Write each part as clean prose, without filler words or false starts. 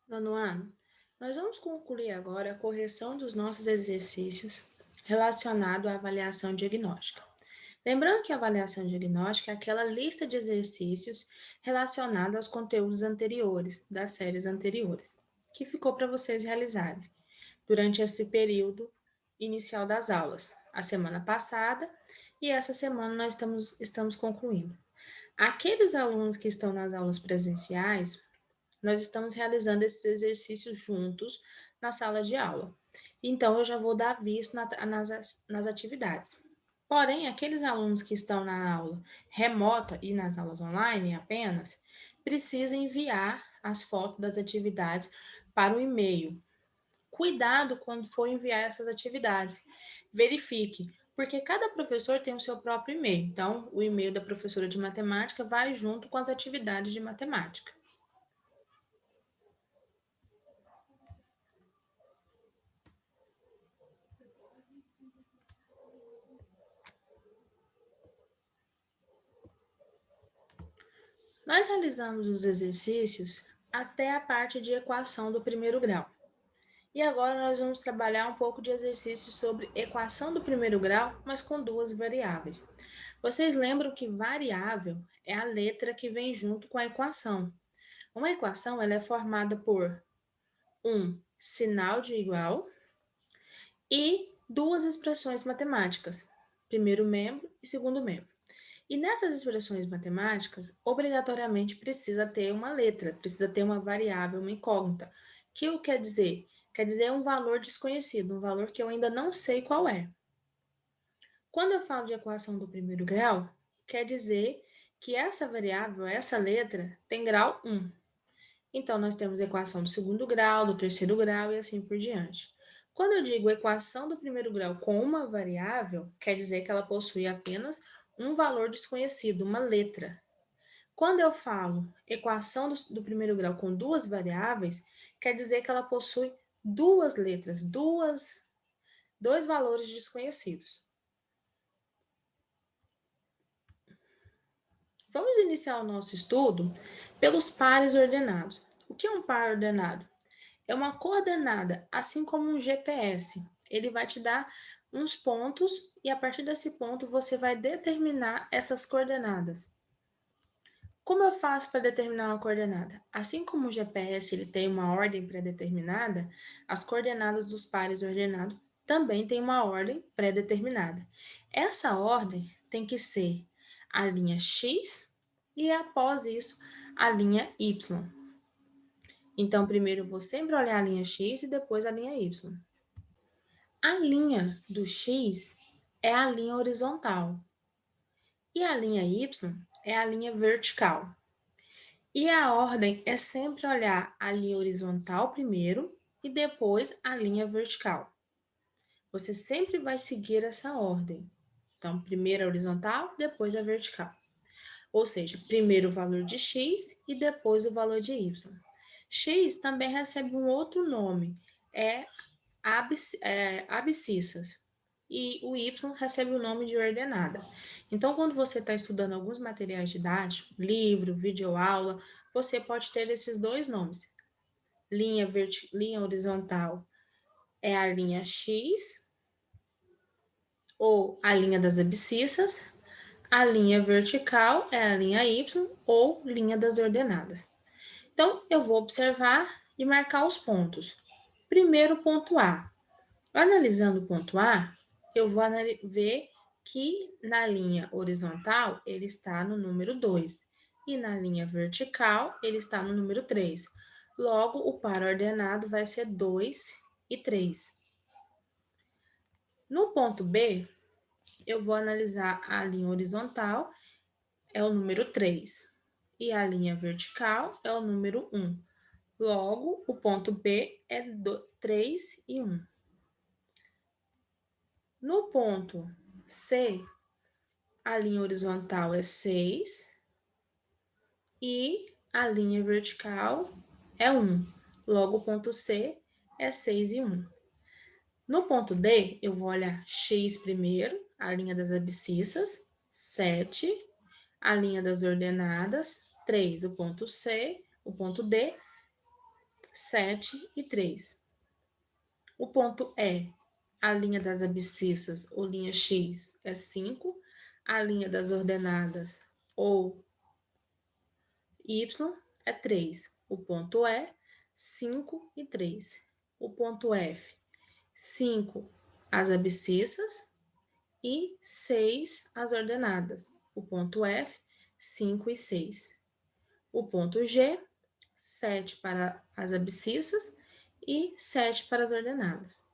Nono ano, nós vamos concluir agora a correção dos nossos exercícios relacionado à avaliação diagnóstica. Lembrando que a avaliação diagnóstica é aquela lista de exercícios relacionada aos conteúdos anteriores, das séries anteriores, que ficou para vocês realizarem durante esse período inicial das aulas, a semana passada e essa semana nós estamos concluindo. Aqueles alunos que estão nas aulas presenciais, nós estamos realizando esses exercícios juntos na sala de aula. Então, eu já vou dar visto nas atividades. Porém, aqueles alunos que estão na aula remota e nas aulas online apenas, precisam enviar as fotos das atividades para o e-mail. Cuidado quando for enviar essas atividades. Verifique, porque cada professor tem o seu próprio e-mail. Então, o e-mail da professora de matemática vai junto com as atividades de matemática. Nós realizamos os exercícios até a parte de equação do primeiro grau. E agora nós vamos trabalhar um pouco de exercício sobre equação do primeiro grau, mas com duas variáveis. Vocês lembram que variável é a letra que vem junto com a equação. Uma equação ela é formada por um sinal de igual e duas expressões matemáticas, primeiro membro e segundo membro. E nessas expressões matemáticas, obrigatoriamente precisa ter uma letra, precisa ter uma variável, uma incógnita. Que o quer dizer? Quer dizer um valor desconhecido, um valor que eu ainda não sei qual é. Quando eu falo de equação do primeiro grau, quer dizer que essa variável, essa letra, tem grau 1. Então, nós temos equação do segundo grau, do terceiro grau e assim por diante. Quando eu digo equação do primeiro grau com uma variável, quer dizer que ela possui apenas um valor desconhecido, uma letra. Quando eu falo equação do primeiro grau com duas variáveis, quer dizer que ela possui duas letras, dois valores desconhecidos. Vamos iniciar o nosso estudo pelos pares ordenados. O que é um par ordenado? É uma coordenada, assim como um GPS. Ele vai te dar uns pontos e a partir desse ponto você vai determinar essas coordenadas. Como eu faço para determinar uma coordenada? Assim como o GPS ele tem uma ordem pré-determinada, as coordenadas dos pares ordenados também têm uma ordem pré-determinada. Essa ordem tem que ser a linha X e após isso a linha Y. Então, primeiro eu vou sempre olhar a linha X e depois a linha Y. A linha do X é a linha horizontal e a linha Y é a linha vertical. E a ordem é sempre olhar a linha horizontal primeiro e depois a linha vertical. Você sempre vai seguir essa ordem. Então, primeiro a horizontal, depois a vertical. Ou seja, primeiro o valor de X e depois o valor de Y. X também recebe um outro nome, é abscissas. E o Y recebe o nome de ordenada. Então, quando você está estudando alguns materiais didáticos, livro, videoaula, você pode ter esses dois nomes. Linha horizontal é a linha X, ou a linha das abscissas. A linha vertical é a linha Y, ou linha das ordenadas. Então, eu vou observar e marcar os pontos. Primeiro ponto A. Analisando o ponto A, eu vou ver que na linha horizontal ele está no número 2 e na linha vertical ele está no número 3. Logo, o par ordenado vai ser 2 e 3. No ponto B, eu vou analisar a linha horizontal, é o número 3, e a linha vertical é o número 1. Logo, o ponto B é 3 e 1. No ponto C, a linha horizontal é 6 e a linha vertical é 1. Logo, o ponto C é 6 e 1. No ponto D, eu vou olhar X primeiro, a linha das abscissas, 7, a linha das ordenadas, 3. O ponto C, o ponto D, 7 e 3. O ponto E, a linha das abscissas ou linha X é 5, a linha das ordenadas ou Y é 3. O ponto E, 5 e 3. O ponto F, 5 as abscissas e 6 as ordenadas. O ponto F, 5 e 6. O ponto G, 7 para as abscissas e 7 para as ordenadas.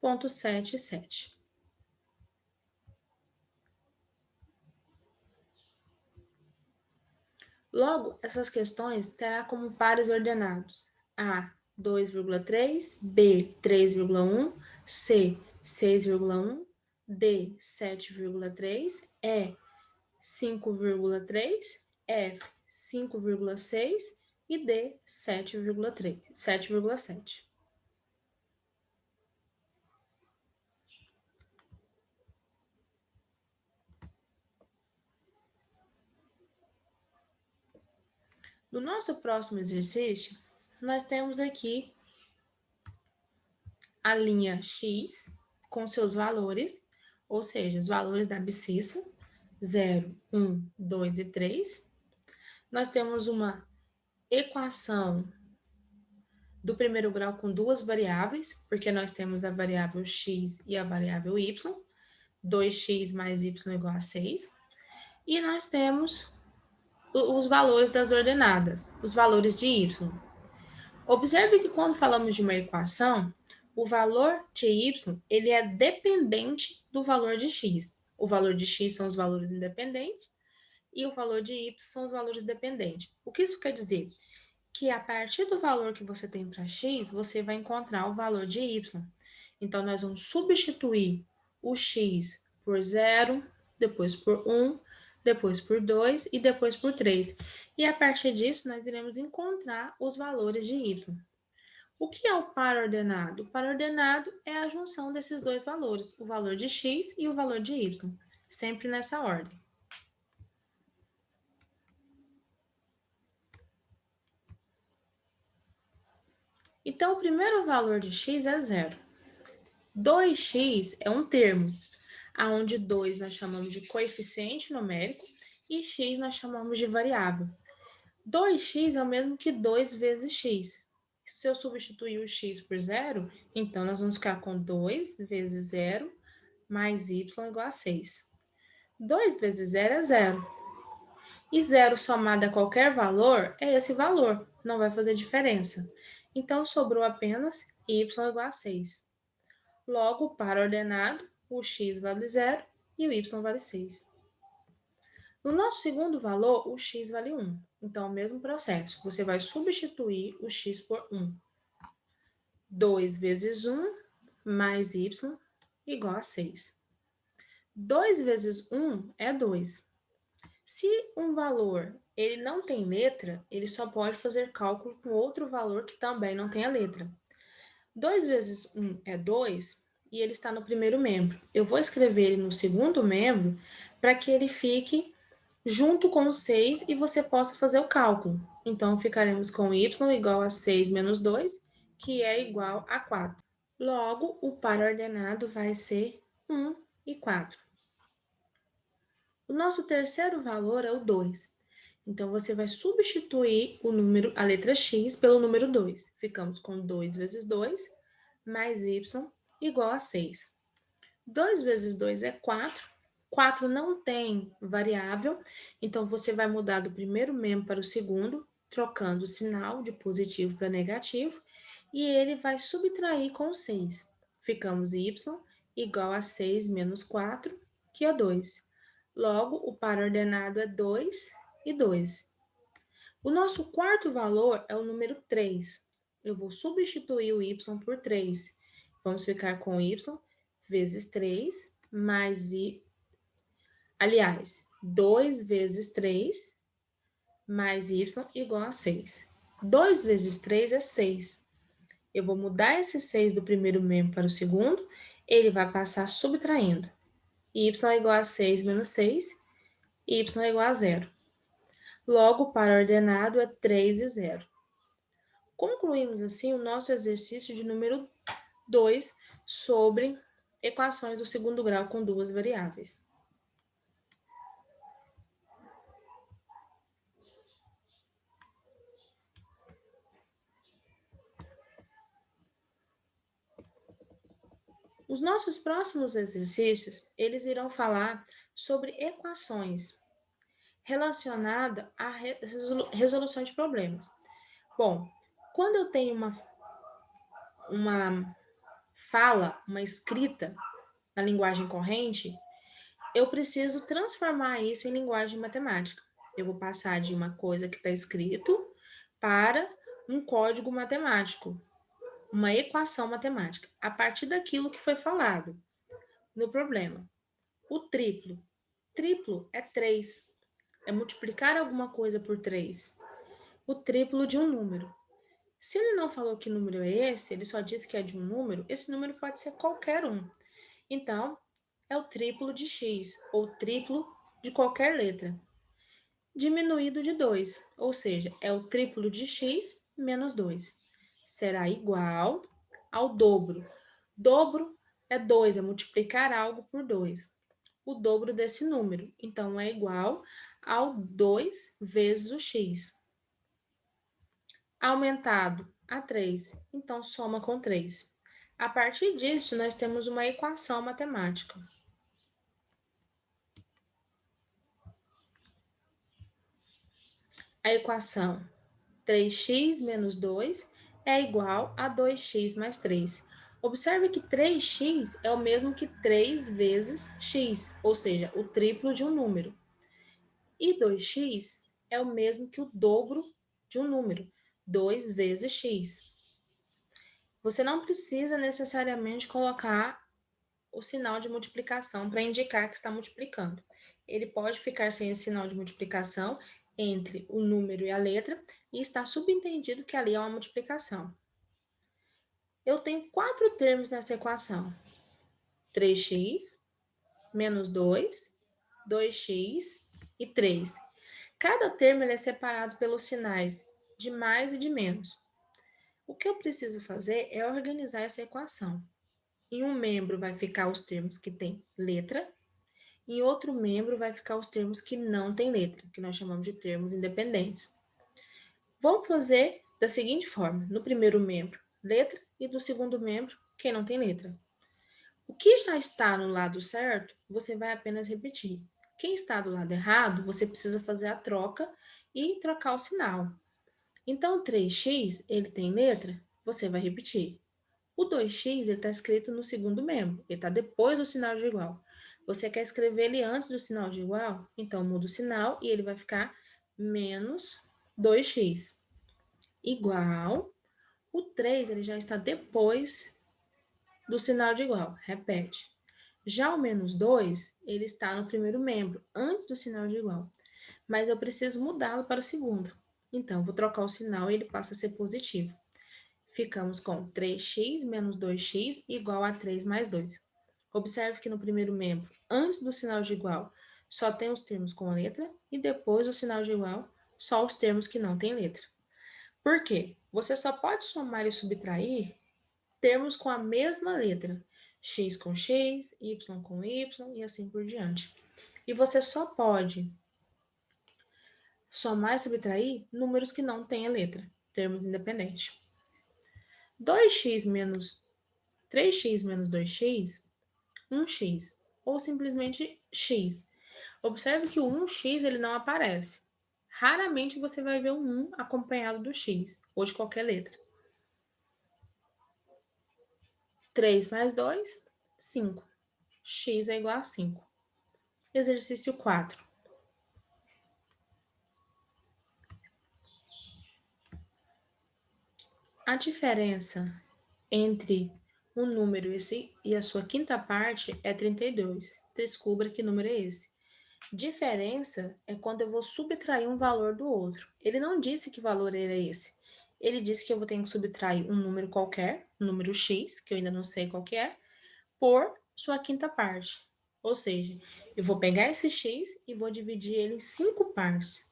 Ponto 7 e 7. Logo, essas questões terá como pares ordenados A, 2,3, B, 3,1, C, 6,1, D, 7,3, E, 5,3, F, 5,6 e D, 7,3, 7,7. No nosso próximo exercício, nós temos aqui a linha X com seus valores, ou seja, os valores da abscissa, 0, 1, 2 e 3. Nós temos uma equação do primeiro grau com duas variáveis, porque nós temos a variável x e a variável y, 2x mais y igual a 6. E nós temos os valores das ordenadas, os valores de y. Observe que quando falamos de uma equação, o valor de y ele é dependente do valor de x. O valor de x são os valores independentes e o valor de y são os valores dependentes. O que isso quer dizer? Que a partir do valor que você tem para x, você vai encontrar o valor de y. Então, nós vamos substituir o x por 0, depois por 1, depois por 2 e depois por 3. E a partir disso, nós iremos encontrar os valores de y. O que é o par ordenado? O par ordenado é a junção desses dois valores, o valor de x e o valor de y, sempre nessa ordem. Então, o primeiro valor de x é 0. 2x é um termo, onde 2 nós chamamos de coeficiente numérico e x nós chamamos de variável. 2x é o mesmo que 2 vezes x. Se eu substituir o x por 0, então nós vamos ficar com 2 vezes 0 mais y igual a 6. 2 vezes 0 é 0. E 0 somado a qualquer valor é esse valor, não vai fazer diferença. Então, sobrou apenas y igual a 6. Logo, para ordenado, o x vale 0 e o y vale 6. No nosso segundo valor, o x vale 1. Então, o mesmo processo. Você vai substituir o x por 1. 2 vezes 1 mais y igual a 6. 2 vezes 1 é 2. Se um valor ele não tem letra, ele só pode fazer cálculo com outro valor que também não tem a letra. 2 vezes 1 é 2 e ele está no primeiro membro. Eu vou escrever ele no segundo membro para que ele fique junto com o 6 e você possa fazer o cálculo. Então, ficaremos com y igual a 6 menos 2, que é igual a 4. Logo, o par ordenado vai ser 1 e 4. O nosso terceiro valor é o 2. Então, você vai substituir o número, a letra x pelo número 2. Ficamos com 2 vezes 2 mais y igual a 6. 2 vezes 2 é 4. 4 não tem variável, então você vai mudar do primeiro membro para o segundo, trocando o sinal de positivo para negativo, e ele vai subtrair com 6. Ficamos y igual a 6 menos 4, que é 2. Logo, o par ordenado é 2 e 2. O nosso quarto valor é o número 3. Eu vou substituir o y por 3. Vamos ficar com y vezes 3 mais i. Aliás, 2 vezes 3 mais y igual a 6. 2 vezes 3 é 6. Eu vou mudar esse 6 do primeiro membro para o segundo, ele vai passar subtraindo. Y igual a 6 menos 6, y igual a 0. Logo, o par ordenado é 3 e 0. Concluímos, assim, o nosso exercício de número 2 sobre equações do segundo grau com duas variáveis. Os nossos próximos exercícios, eles irão falar sobre equações relacionadas à resolução de problemas. Bom, quando eu tenho uma fala, uma escrita na linguagem corrente, eu preciso transformar isso em linguagem matemática. Eu vou passar de uma coisa que está escrito para um código matemático, uma equação matemática, a partir daquilo que foi falado no problema. O triplo. Triplo é 3. É multiplicar alguma coisa por 3. O triplo de um número. Se ele não falou que número é esse, ele só disse que é de um número, esse número pode ser qualquer um. Então, é o triplo de x, ou triplo de qualquer letra, diminuído de 2, ou seja, é o triplo de x menos 2. Será igual ao dobro. Dobro é 2, é multiplicar algo por 2. O dobro desse número, então é igual ao 2 vezes o x. Aumentado a 3, então soma com 3. A partir disso, nós temos uma equação matemática. A equação 3x menos 2 é igual a 2x mais 3. Observe que 3x é o mesmo que 3 vezes x, ou seja, o triplo de um número. E 2x é o mesmo que o dobro de um número, 2 vezes x. Você não precisa necessariamente colocar o sinal de multiplicação para indicar que está multiplicando. Ele pode ficar sem esse sinal de multiplicação entre o número e a letra e está subentendido que ali é uma multiplicação. Eu tenho 4 termos nessa equação. 3x, menos 2, 2x e 3. Cada termo ele é separado pelos sinais de mais e de menos. O que eu preciso fazer é organizar essa equação. Em um membro vai ficar os termos que têm letra, em outro membro vai ficar os termos que não têm letra, que nós chamamos de termos independentes. Vamos fazer da seguinte forma: no primeiro membro, letra, e do segundo membro, quem não tem letra. O que já está no lado certo, você vai apenas repetir. Quem está do lado errado, você precisa fazer a troca e trocar o sinal. Então, o 3x, ele tem letra, você vai repetir. O 2x, ele está escrito no segundo membro, ele está depois do sinal de igual. Você quer escrever ele antes do sinal de igual? Então, muda o sinal e ele vai ficar menos 2x. Igual, o 3, ele já está depois do sinal de igual, repete. Já o menos 2, ele está no primeiro membro, antes do sinal de igual. Mas eu preciso mudá-lo para o segundo. Então, vou trocar o sinal e ele passa a ser positivo. Ficamos com 3x menos 2x igual a 3 mais 2. Observe que no primeiro membro, antes do sinal de igual, só tem os termos com letra e depois do sinal de igual, só os termos que não têm letra. Por quê? Você só pode somar e subtrair termos com a mesma letra. X com x, y com y e assim por diante. E você só pode somar e subtrair números que não têm a letra, termos independentes. 2x menos 3x menos 2x, 1x, ou simplesmente x. Observe que o 1x ele não aparece. Raramente você vai ver um 1 acompanhado do x, ou de qualquer letra. 3 mais 2, 5. X é igual a 5. Exercício 4. A diferença entre um número e a sua quinta parte é 32. Descubra que número é esse. Diferença é quando eu vou subtrair um valor do outro. Ele não disse que valor era esse. Ele disse que eu vou ter que subtrair um número qualquer, um número x, que eu ainda não sei qual que é, por sua quinta parte. Ou seja, eu vou pegar esse x e vou dividir ele em 5 partes.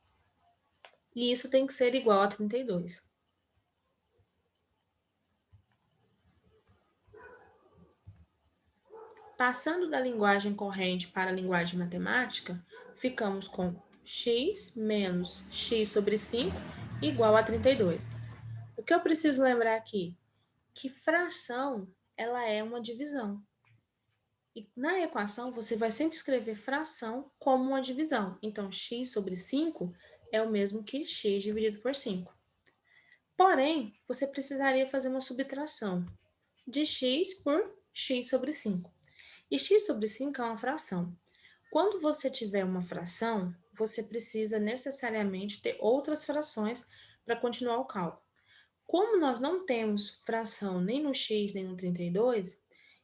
E isso tem que ser igual a 32. Passando da linguagem corrente para a linguagem matemática, ficamos com x menos x sobre 5 igual a 32. O que eu preciso lembrar aqui? Que fração, ela é uma divisão. E na equação, você vai sempre escrever fração como uma divisão. Então, x sobre 5 é o mesmo que x dividido por 5. Porém, você precisaria fazer uma subtração de x por x sobre 5. E x sobre 5 é uma fração. Quando você tiver uma fração, você precisa necessariamente ter outras frações para continuar o cálculo. Como nós não temos fração nem no x nem no 32,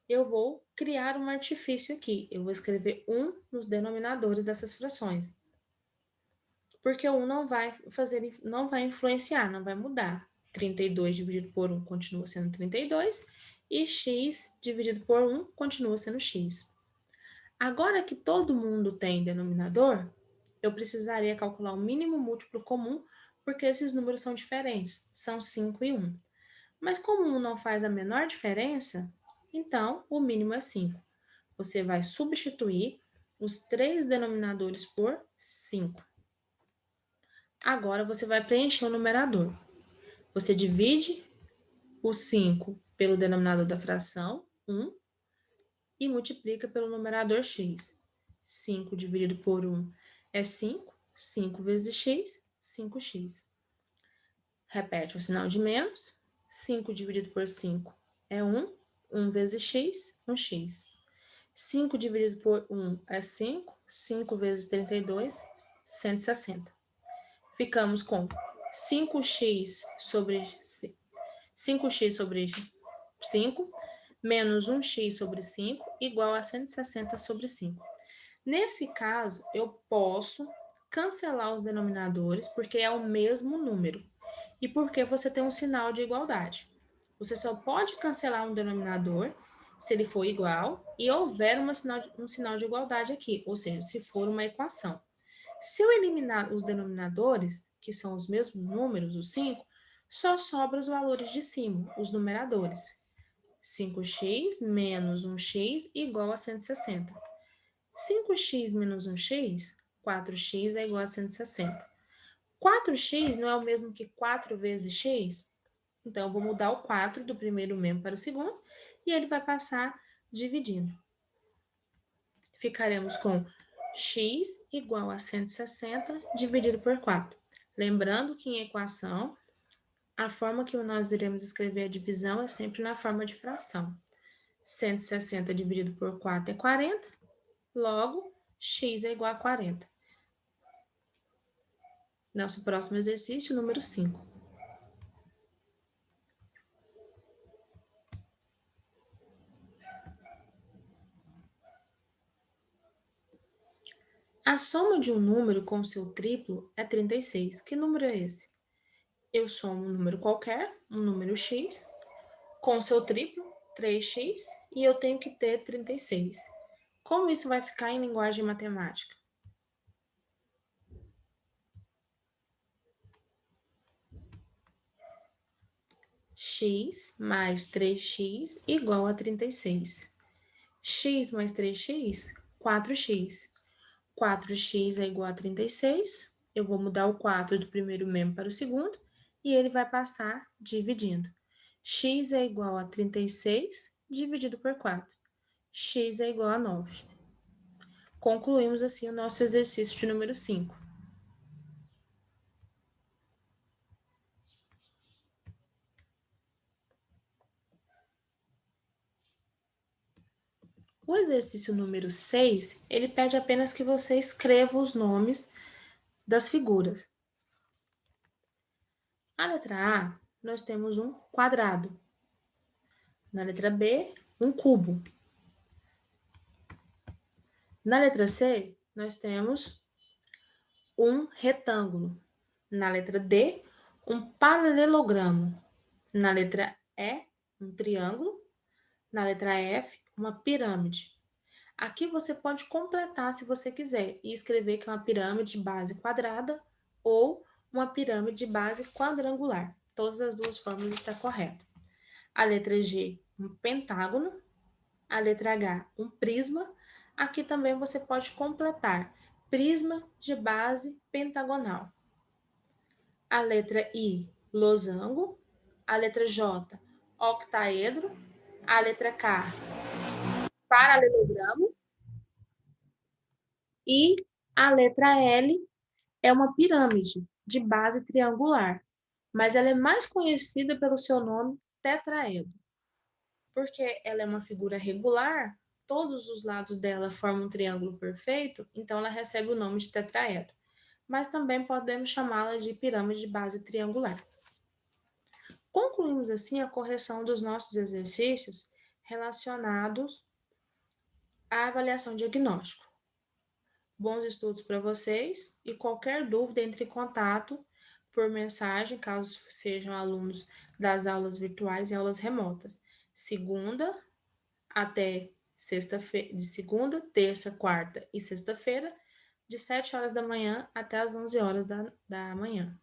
eu vou criar um artifício aqui. Eu vou escrever 1 nos denominadores dessas frações. Porque o 1 não vai influenciar, não vai mudar. 32 dividido por 1 continua sendo 32 e x dividido por 1 continua sendo x. Agora que todo mundo tem denominador, eu precisaria calcular o mínimo múltiplo comum, porque esses números são diferentes, são 5 e 1. Mas como 1 não faz a menor diferença, então o mínimo é 5. Você vai substituir os 3 denominadores por 5. Agora você vai preencher o numerador. Você divide o 5 pelo denominador da fração, 1, e multiplica pelo numerador x. 5 dividido por 1 é 5. 5 vezes x, 5x. Repete o sinal de menos. 5 dividido por 5 é 1. 1 vezes x, 1x. 5 dividido por 1 é 5. 5 vezes 32, 160. Ficamos com 5x sobre 5 menos 1x sobre 5 igual a 160 sobre 5. Nesse caso, eu posso cancelar os denominadores porque é o mesmo número e porque você tem um sinal de igualdade. Você só pode cancelar um denominador se ele for igual e houver um sinal de igualdade aqui, ou seja, se for uma equação. Se eu eliminar os denominadores, que são os mesmos números, os 5, só sobra os valores de cima, os numeradores. 5x menos 1x igual a 160. 5x menos 1x, 4x é igual a 160. 4x não é o mesmo que 4 vezes x? Então, eu vou mudar o 4 do primeiro membro para o segundo e ele vai passar dividindo. Ficaremos com x igual a 160 dividido por 4. Lembrando que em equação, a forma que nós iremos escrever a divisão é sempre na forma de fração. 160 dividido por 4 é 40, logo, x é igual a 40. Nosso próximo exercício, número 5. A soma de um número com seu triplo é 36. Que número é esse? Eu somo um número qualquer, um número x, com seu triplo, 3x, e eu tenho que ter 36. Como isso vai ficar em linguagem matemática? X mais 3x igual a 36. X mais 3x, 4x. 4x é igual a 36. Eu vou mudar o 4 do primeiro membro para o segundo e ele vai passar dividindo. X é igual a 36 dividido por 4. X é igual a 9. Concluímos assim o nosso exercício de número 5. O exercício número 6, ele pede apenas que você escreva os nomes das figuras. Na letra A, nós temos um quadrado. Na letra B, um cubo. Na letra C, nós temos um retângulo. Na letra D, um paralelogramo. Na letra E, um triângulo. Na letra F, uma pirâmide. Aqui você pode completar se você quiser e escrever que é uma pirâmide de base quadrada ou uma pirâmide de base quadrangular. Todas as duas formas estão corretas. A letra G, um pentágono. A letra H, um prisma. Aqui também você pode completar prisma de base pentagonal. A letra I, losango. A letra J, octaedro. A letra K, paralelogramo. E a letra L é uma pirâmide de base triangular, mas ela é mais conhecida pelo seu nome tetraedro. Porque ela é uma figura regular, todos os lados dela formam um triângulo perfeito, então ela recebe o nome de tetraedro. Mas também podemos chamá-la de pirâmide de base triangular. Concluímos assim a correção dos nossos exercícios relacionados à avaliação diagnóstico. Bons estudos para vocês e qualquer dúvida, entre em contato por mensagem, caso sejam alunos das aulas virtuais e aulas remotas. Segunda até sexta-feira, de segunda, terça, quarta e sexta-feira, de 7 horas da manhã até as 11 horas da manhã.